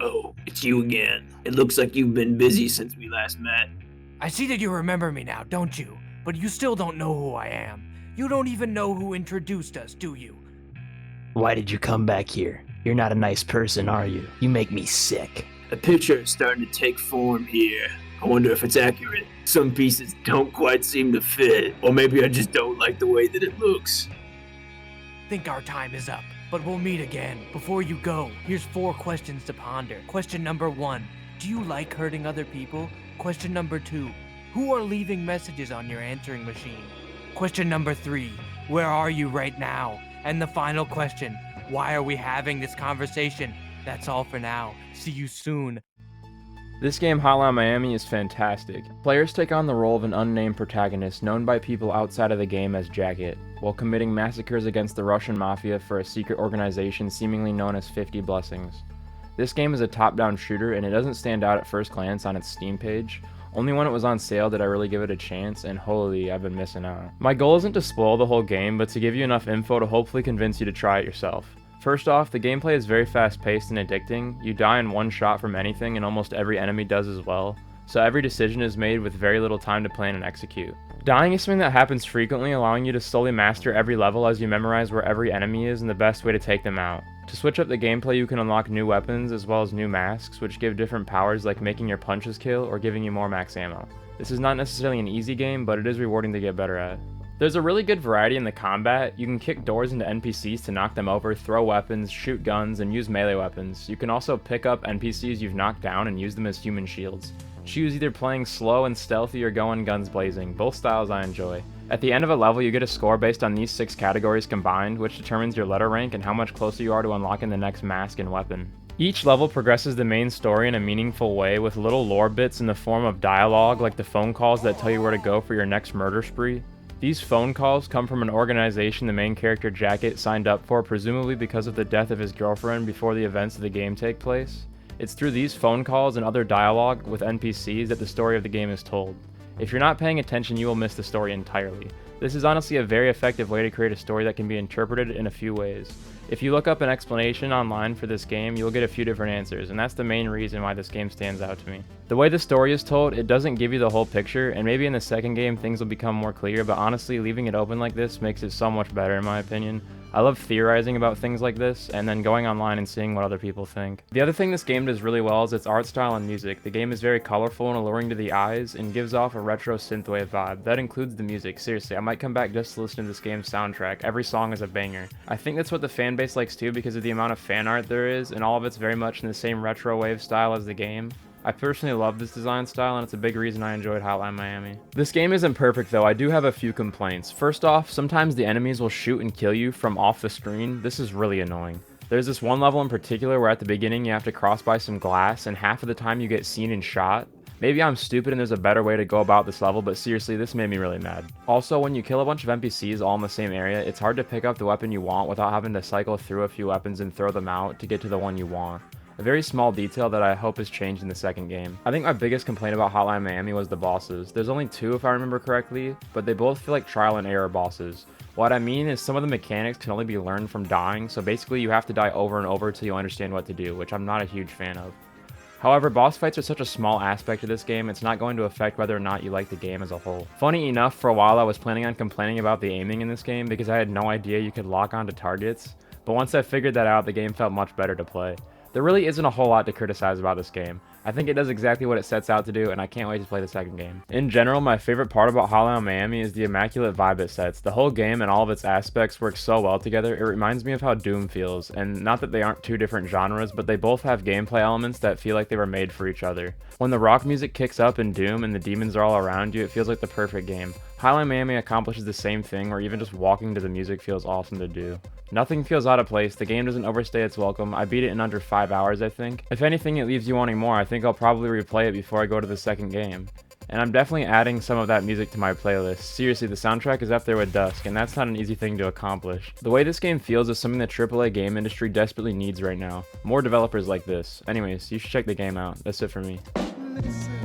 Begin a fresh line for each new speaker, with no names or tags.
Oh, it's you again. It looks like you've been busy since we last met.
I see that you remember me now, don't you? But you still don't know who I am. You don't even know who introduced us, do you?
Why did you come back here? You're not a nice person, are you? You make me sick.
A picture is starting to take form here. I wonder if it's accurate. Some pieces don't quite seem to fit, or maybe I just don't like the way that it looks.
Think our time is up, but we'll meet again. Before you go, here's 4 questions to ponder. Question number 1, do you like hurting other people? Question number 2, who are leaving messages on your answering machine? Question number 3, where are you right now? And the final question, why are we having this conversation? That's all for now. See you soon.
This game, Hotline Miami, is fantastic. Players take on the role of an unnamed protagonist known by people outside of the game as Jacket, while committing massacres against the Russian Mafia for a secret organization seemingly known as 50 Blessings. This game is a top-down shooter, and it doesn't stand out at first glance on its Steam page. Only when it was on sale did I really give it a chance, and holy, I've been missing out. My goal isn't to spoil the whole game, but to give you enough info to hopefully convince you to try it yourself. First off, the gameplay is very fast-paced and addicting. You die in one shot from anything, and almost every enemy does as well, so every decision is made with very little time to plan and execute. Dying is something that happens frequently, allowing you to slowly master every level as you memorize where every enemy is and the best way to take them out. To switch up the gameplay, you can unlock new weapons as well as new masks, which give different powers like making your punches kill or giving you more max ammo. This is not necessarily an easy game, but it is rewarding to get better at. There's a really good variety in the combat. You can kick doors into NPCs to knock them over, throw weapons, shoot guns, and use melee weapons. You can also pick up NPCs you've knocked down and use them as human shields. Choose either playing slow and stealthy or going guns blazing, both styles I enjoy. At the end of a level, you get a score based on these 6 categories combined, which determines your letter rank and how much closer you are to unlocking the next mask and weapon. Each level progresses the main story in a meaningful way with little lore bits in the form of dialogue like the phone calls that tell you where to go for your next murder spree. These phone calls come from an organization the main character Jacket signed up for, presumably because of the death of his girlfriend before the events of the game take place. It's through these phone calls and other dialogue with NPCs that the story of the game is told. If you're not paying attention, you will miss the story entirely. This is honestly a very effective way to create a story that can be interpreted in a few ways. If you look up an explanation online for this game, you'll get a few different answers, and that's the main reason why this game stands out to me. The way the story is told, it doesn't give you the whole picture, and maybe in the second game things will become more clear, but honestly, leaving it open like this makes it so much better in my opinion. I love theorizing about things like this, and then going online and seeing what other people think. The other thing this game does really well is its art style and music. The game is very colorful and alluring to the eyes, and gives off a retro synthwave vibe. That includes the music. Seriously, I might come back just to listen to this game's soundtrack. Every song is a banger. I think that's what the fan base likes too because of the amount of fan art there is, and all of it's very much in the same retro wave style as the game. I personally love this design style, and it's a big reason I enjoyed Hotline Miami. This game isn't perfect though, I do have a few complaints. First off, sometimes the enemies will shoot and kill you from off the screen. This is really annoying. There's this one level in particular where at the beginning you have to cross by some glass, and half of the time you get seen and shot. Maybe I'm stupid and there's a better way to go about this level, but seriously, this made me really mad. Also, when you kill a bunch of NPCs all in the same area, it's hard to pick up the weapon you want without having to cycle through a few weapons and throw them out to get to the one you want. A very small detail that I hope is changed in the second game. I think my biggest complaint about Hotline Miami was the bosses. There's only 2 if I remember correctly, but they both feel like trial and error bosses. What I mean is some of the mechanics can only be learned from dying, so basically you have to die over and over till you understand what to do, which I'm not a huge fan of. However, boss fights are such a small aspect of this game, it's not going to affect whether or not you like the game as a whole. Funny enough, for a while I was planning on complaining about the aiming in this game because I had no idea you could lock onto targets, but once I figured that out, the game felt much better to play. There really isn't a whole lot to criticize about this game. I think it does exactly what it sets out to do, and I can't wait to play the second game. In general, my favorite part about Hotline Miami is the immaculate vibe it sets. The whole game and all of its aspects work so well together, it reminds me of how Doom feels, and not that they aren't 2 different genres, but they both have gameplay elements that feel like they were made for each other. When the rock music kicks up in Doom and the demons are all around you, it feels like the perfect game. Hotline Miami accomplishes the same thing, where even just walking to the music feels awesome to do. Nothing feels out of place, the game doesn't overstay its welcome. I beat it in under 5 hours, I think. If anything, it leaves you wanting more. I think I'll probably replay it before I go to the second game. And I'm definitely adding some of that music to my playlist. Seriously, the soundtrack is up there with Dusk, and that's not an easy thing to accomplish. The way this game feels is something the AAA game industry desperately needs right now. More developers like this. Anyways, you should check the game out. That's it for me.
Listen.